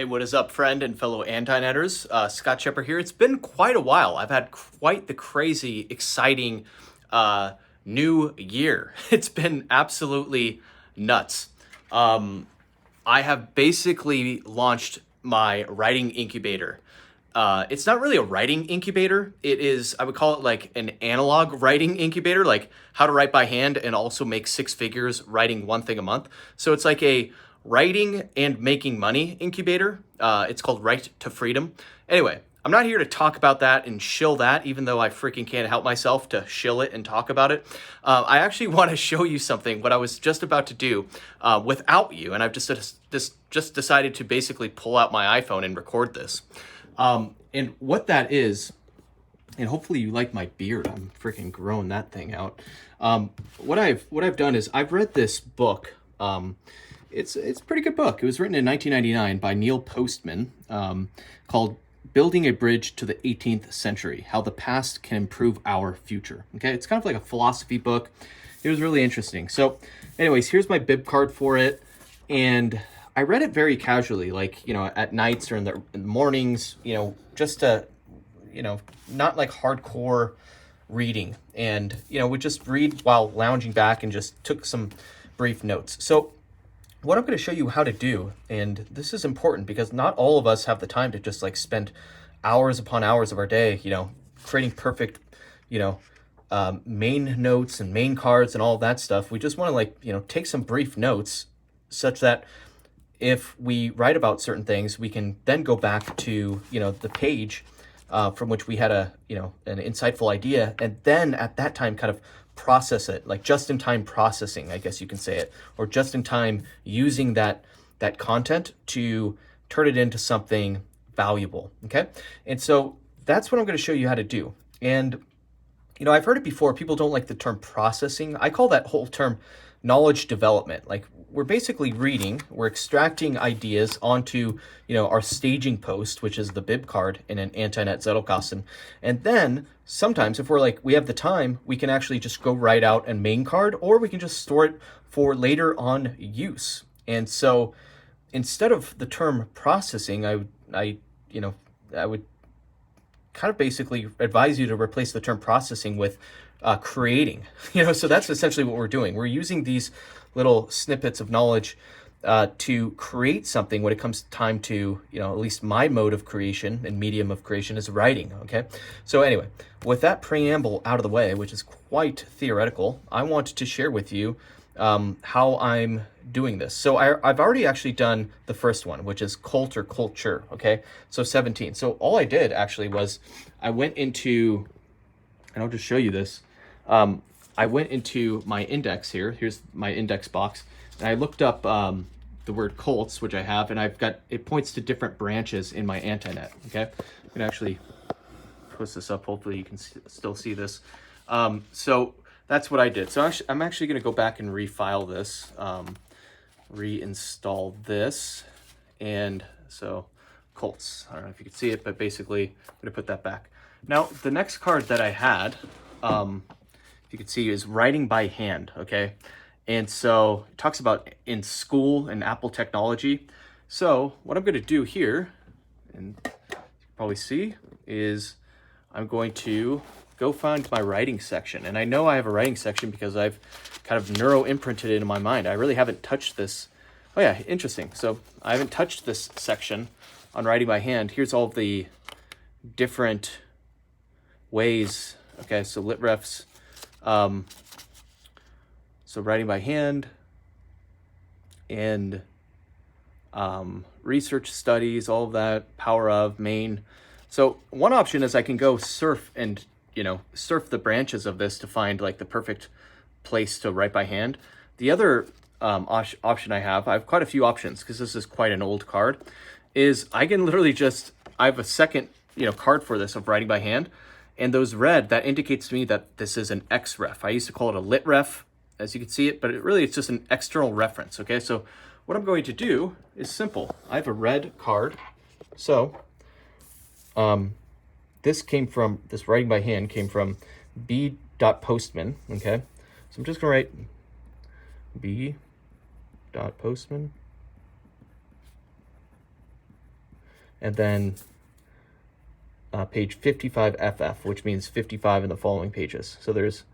Hey, what is up, friend and fellow anti-netters? Scott Shepard here. It's been quite a while. I've had quite the crazy, exciting uh, new year. It's been absolutely nuts. I have basically launched my writing incubator. It's not really a writing incubator. It is, I would call it like an analog writing incubator, like how to write by hand and also make six figures writing one thing a month. So it's like a writing and making money incubator. It's called Write to Freedom. Anyway, I'm not here to talk about that and shill that, even though I freaking can't help myself to shill it and talk about it. I actually want to show you something, what I was just about to do without you, and I've just decided to basically pull out my iPhone and record this. And what that is, and hopefully you like my beard. I'm freaking growing that thing out. What I've done is I've read this book. It's a pretty good book. It was written in 1999 by Neil Postman, called "Building a Bridge to the 18th Century: How the Past Can Improve Our Future." Okay, it's kind of like a philosophy book. It was really interesting. So, anyways, here's my bib card for it, and I read it very casually, like, at nights or in the mornings, just to, not like hardcore reading, and would just read while lounging back and just took some brief notes. So what I'm going to show you how to do, and this is important because not all of us have the time to just like spend hours upon hours of our day, creating perfect, main notes and main cards and all of that stuff. We just want to take some brief notes such that if we write about certain things, we can then go back to, the page from which we had an insightful idea, and then at that time kind of process it, like just-in-time processing, I guess you can say it, or just-in-time using that content to turn it into something valuable, okay? And so that's what I'm going to show you how to do. And, I've heard it before. People don't like the term processing. I call that whole term knowledge development. Like, we're basically we're extracting ideas onto, our staging post, which is the bib card in an anti-net Zettelkasten. And then sometimes if we have the time, we can actually just go write out a main card, or we can just store it for later on use. And so instead of the term processing, I would kind of basically advise you to replace the term processing with creating. So that's essentially what we're doing. We're using these little snippets of knowledge to create something when it comes time to, at least my mode of creation and medium of creation is writing, okay? So anyway, with that preamble out of the way, which is quite theoretical, I want to share with you how I'm doing this. So I've already actually done the first one, which is cult or culture, okay? So 17. So all I did actually was I went into, and I'll just show you this. I went into my index here. Here's my index box. And I looked up the word cults, which I have, and it points to different branches in my anti-net, okay? I'm gonna actually post this up. Hopefully you can still see this. So that's what I did. So I'm actually gonna go back and refile this, reinstall this. And so cults, I don't know if you can see it, but basically I'm gonna put that back. Now, the next card that I had, you can see, is writing by hand, okay? And so it talks about in school and Apple technology. So what I'm going to do here, and you can probably see, is I'm going to go find my writing section. And I know I have a writing section because I've kind of neuro-imprinted it in my mind. I really haven't touched this. Oh yeah, interesting. So I haven't touched this section on writing by hand. Here's all the different ways. Okay, so lit refs. So writing by hand and research studies, all of that, power of, main. So one option is I can go surf and, surf the branches of this to find like the perfect place to write by hand. The other option I have quite a few options because this is quite an old card, is I can literally I have a second, card for this of writing by hand. And those red, that indicates to me that this is an X ref. I used to call it a lit ref, as you can see it, but it's just an external reference, okay? So what I'm going to do is simple. I have a red card. So this writing by hand came from B.Postman, okay? So I'm just gonna write B.Postman. and then page 55 FF, which means 55 in the following pages. So there's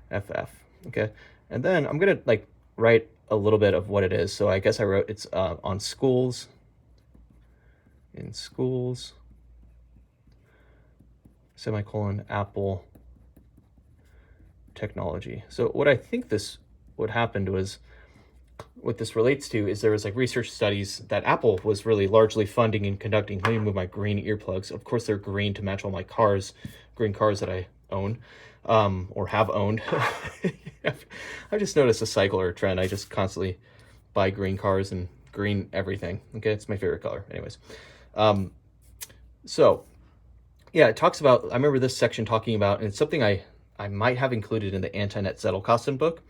FF, okay? And then I'm gonna like write a little bit of what it is. So I guess I wrote it's on schools, in schools, semicolon, Apple technology. So what I think what happened was, what this relates to is there was like research studies that Apple was really largely funding and conducting. Let me move my green earplugs. Of course, they're green to match all my green cars that I own, or have owned. I've just noticed a cycle or a trend. I just constantly buy green cars and green everything. Okay, it's my favorite color. Anyways, so yeah, it talks about, I remember this section talking about, and it's something I might have included in the Anti-Net Zettelkasten book,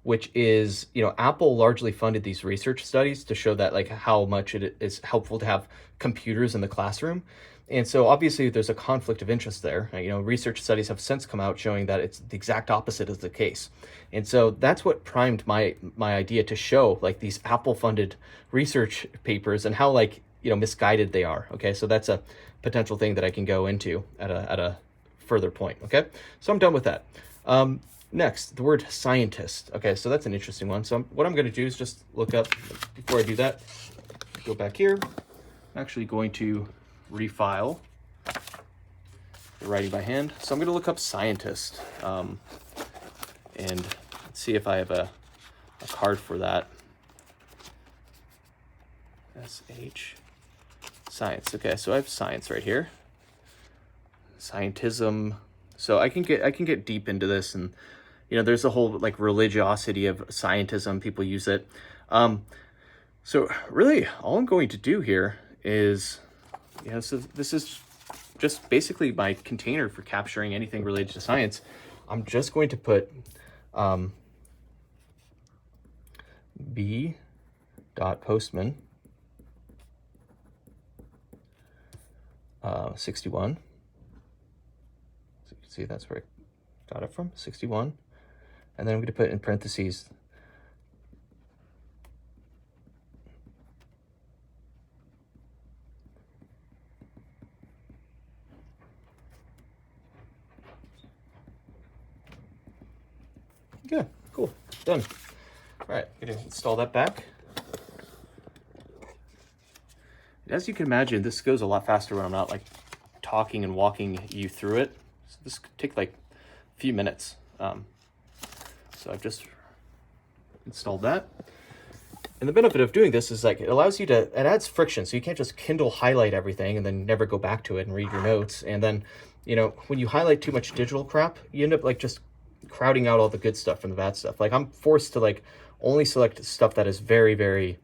which is, Apple largely funded these research studies to show that like how much it is helpful to have computers in the classroom. And so obviously there's a conflict of interest there. Research studies have since come out showing that it's the exact opposite is the case. And so that's what primed my idea to show like these Apple funded research papers and how like, misguided they are. Okay. So that's a potential thing that I can go into at a further point. Okay. So I'm done with that. Next, the word scientist. Okay, so that's an interesting one. So what I'm going to do is just look up, before I do that, go back here. I'm actually going to refile the writing by hand. So I'm going to look up scientist and see if I have a card for that. SH, science. Okay, so I have science right here. Scientism. So I can get deep into this, and there's a whole like religiosity of scientism. People use it. So really all I'm going to do here is, so this is just basically my container for capturing anything related to science. I'm just going to put b.postman 61. So you can see that's where I got it from, 61. And then I'm going to put in parentheses yeah, cool, done. All right, I'm going to install that back. As you can imagine, this goes a lot faster when I'm not like talking and walking you through it. So this could take like a few minutes. So I've just installed that. And the benefit of doing this is like it allows you to, it adds friction. So you can't just Kindle highlight everything and then never go back to it and read your notes. And then, when you highlight too much digital crap, you end up like just crowding out all the good stuff from the bad stuff. Like I'm forced to like only select stuff that is very, very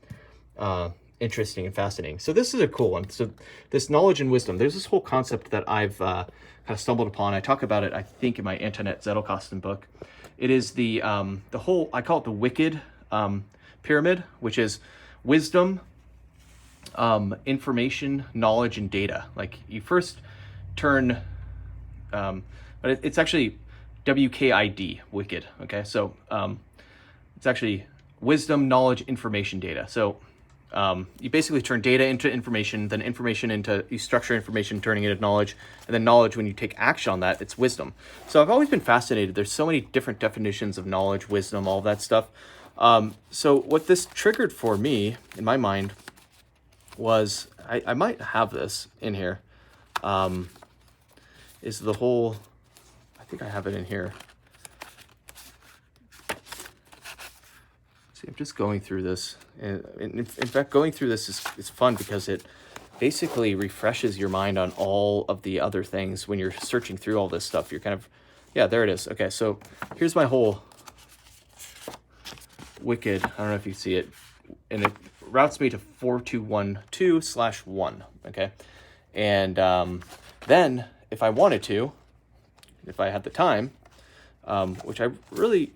interesting and fascinating. So this is a cool one. So this knowledge and wisdom, there's this whole concept that I've kind of stumbled upon. I talk about it, I think, in my Anti-Net Zettelkasten book. It is the whole, I call it the wicked pyramid, which is wisdom, information, knowledge, and data. Like you first turn, but it's actually WKID, wicked. Okay, so it's actually wisdom, knowledge, information, data. So you basically turn data into information, then information into, you structure information, turning it into knowledge, and then knowledge, when you take action on that, it's wisdom. So I've always been fascinated. There's so many different definitions of knowledge, wisdom, all of that stuff. So what this triggered for me, in my mind, was, I might have this in here, is the whole, I think I have it in here. See, I'm just going through this. And in fact, going through this is fun because it basically refreshes your mind on all of the other things. When you're searching through all this stuff, you're kind of, yeah, there it is. Okay, so here's my whole wicked, I don't know if you see it, and it routes me to 4212/1, okay? And then if I wanted to, if I had the time, which I really,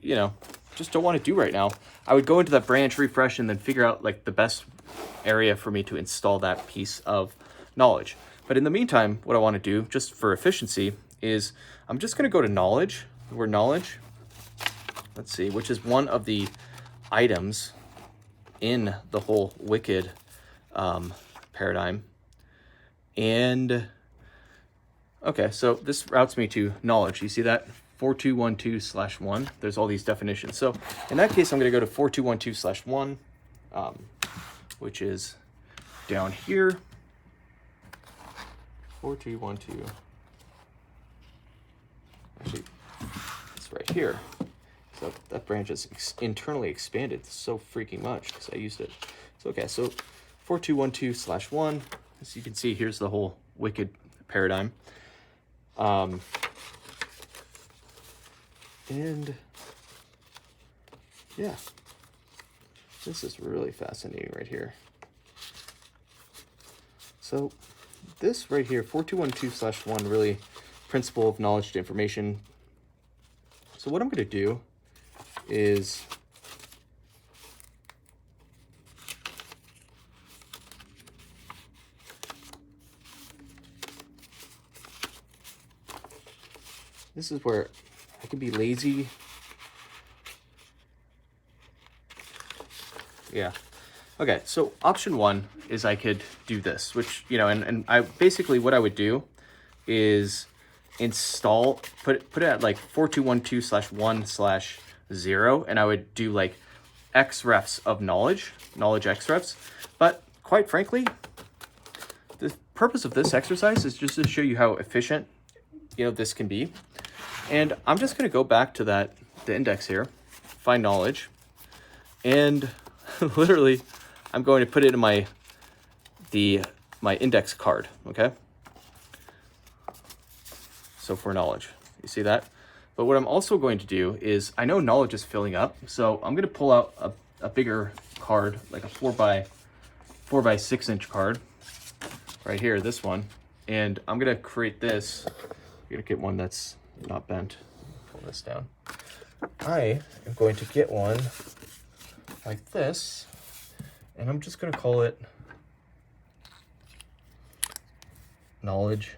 just don't want to do right now, I would go into that branch, refresh, and then figure out like the best area for me to install that piece of knowledge. But in the meantime, what I want to do, just for efficiency, is I'm just going to go to knowledge, the word knowledge, let's see, which is one of the items in the whole wicked paradigm. And okay, so this routes me to knowledge. You see that? 4212/1. There's all these definitions. So in that case, I'm going to go to 4212/1, which is down here. 4212. Actually, it's right here. So that branch is internally expanded so freaking much because I used it. So okay, so 4212/1. As you can see, here's the whole wicked paradigm. And yeah, this is really fascinating right here. So this right here, 4212/1, really principle of knowledge to information. So what I'm going to do is this is where I can be lazy. Yeah. Okay, so option one is I could do this, which, you know, and I basically what I would do is install, put it at like 4212/1/0, and I would do like xrefs of knowledge xrefs. But quite frankly, the purpose of this exercise is just to show you how efficient, you know, this can be. And I'm just going to go back to the index here, find knowledge, and literally I'm going to put it in my index card, okay? So for knowledge, you see that? But what I'm also going to do is, I know knowledge is filling up, so I'm going to pull out a bigger card, like a 4x6 inch card, right here, this one, and I'm going to create this. I'm going to get one that's not bent. Pull this down. I am going to get one like this, and I'm just going to call it knowledge.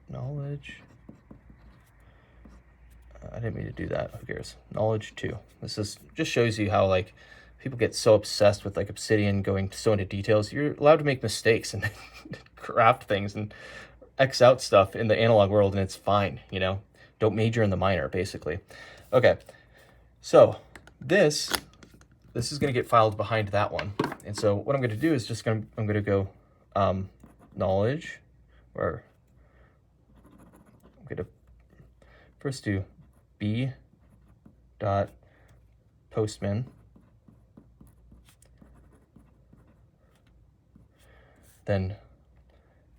Knowledge. I didn't mean to do that. Who cares? Knowledge 2. This is just shows you how like people get so obsessed with like Obsidian, going so into details. You're allowed to make mistakes and craft things and X out stuff in the analog world, and it's fine, you know. Don't major in the minor, basically. Okay, so this is going to get filed behind that one, and so what I'm going to do is I'm going to go knowledge, or I'm going to first do b dot postman, then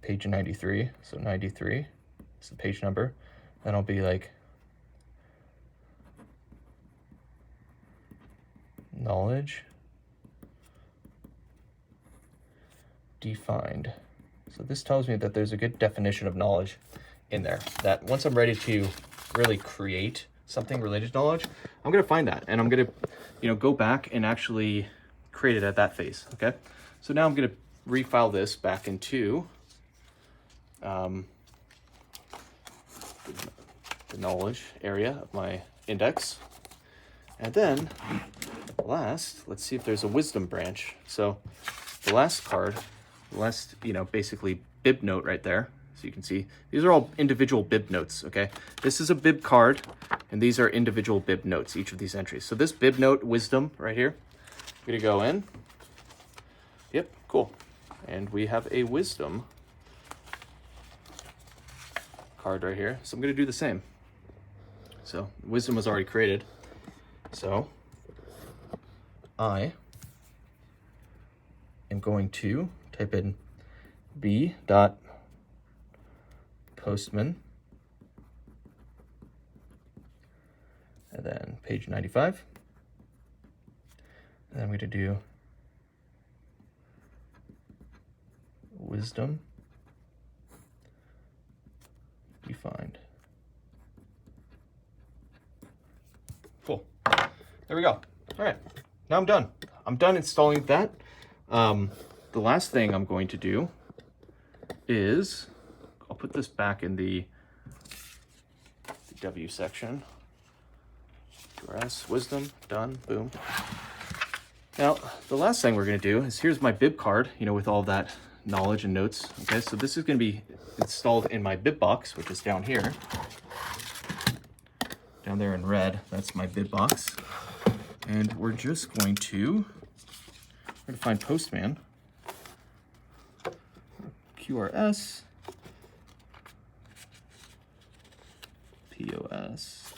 page 93, so 93 is the page number. Then I'll be like knowledge defined. So this tells me that there's a good definition of knowledge in there, that once I'm ready to really create something related to knowledge, I'm going to find that, and I'm going to, you know, go back and actually create it at that phase. Okay, so now I'm going to refile this back into the knowledge area of my index, and then last, let's see if there's a wisdom branch. So the last card, you know, basically bib note right there. So you can see these are all individual bib notes, okay? This is a bib card, and these are individual bib notes, each of these entries. So this bib note wisdom right here, I'm gonna go in. Yep, cool. And we have a wisdom card right here. So I'm gonna do the same. So wisdom was already created. So I am going to type in b dot postman, and then page 95, and then I'm going to do wisdom defined. Cool. There we go. All right, now I'm done. I'm done installing that. The last thing I'm going to do is I'll put this back in the W section. Grass, wisdom, done, boom. Now, the last thing we're going to do is here's my bib card, you know, with all that knowledge and notes. Okay, so this is going to be installed in my bib box, which is down here. Down there in red, that's my bib box. And we're just going to find Postman. QRS. POS.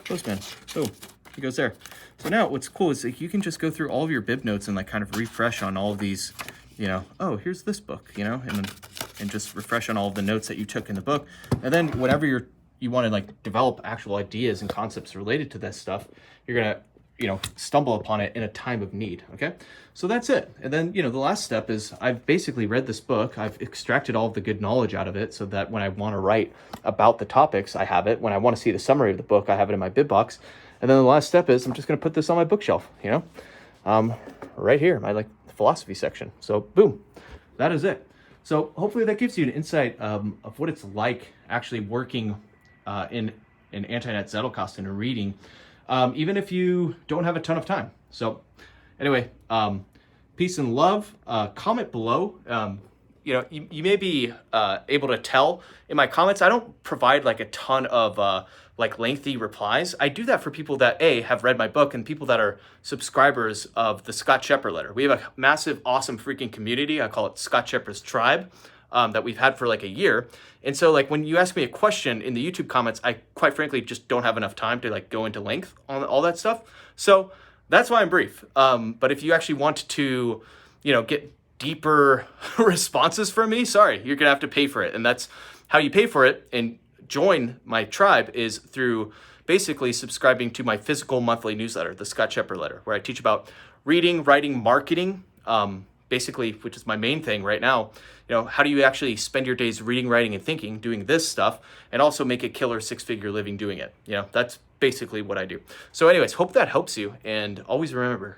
Postman. Boom. He goes there. So now what's cool is like you can just go through all of your bib notes and like kind of refresh on all of these, you know, oh, here's this book, you know, and just refresh on all of the notes that you took in the book. And then whenever you want to like develop actual ideas and concepts related to this stuff, you're going to, you know, stumble upon it in a time of need. Okay. So that's it. And then, you know, the last step is I've basically read this book. I've extracted all of the good knowledge out of it so that when I want to write about the topics, I have it. When I want to see the summary of the book, I have it in my bib box. And then the last step is I'm just going to put this on my bookshelf, you know, right here, my like philosophy section. So boom, that is it. So hopefully that gives you an insight of what it's like actually working in Antinet Zettelkasten and reading, even if you don't have a ton of time. So anyway, peace and love. Comment below. You know, you may be able to tell in my comments, I don't provide like a ton of like lengthy replies. I do that for people that have read my book and people that are subscribers of the Scott Shepherd letter. We have a massive, awesome freaking community. I call it Scott Shepherd's Tribe that we've had for like a year. And so like when you ask me a question in the YouTube comments, I quite frankly just don't have enough time to like go into length on all that stuff. So that's why I'm brief. But if you actually want to, you know, get deeper responses from me, sorry, you're gonna have to pay for it. And that's how you pay for it and join my tribe is through basically subscribing to my physical monthly newsletter, the Scott Shepherd letter, where I teach about reading, writing, marketing, basically, which is my main thing right now. You know, how do you actually spend your days reading, writing, and thinking, doing this stuff, and also make a killer six-figure living doing it? You know, that's basically what I do. So anyways, hope that helps you, and always remember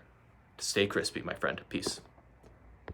to stay crispy, my friend. Peace.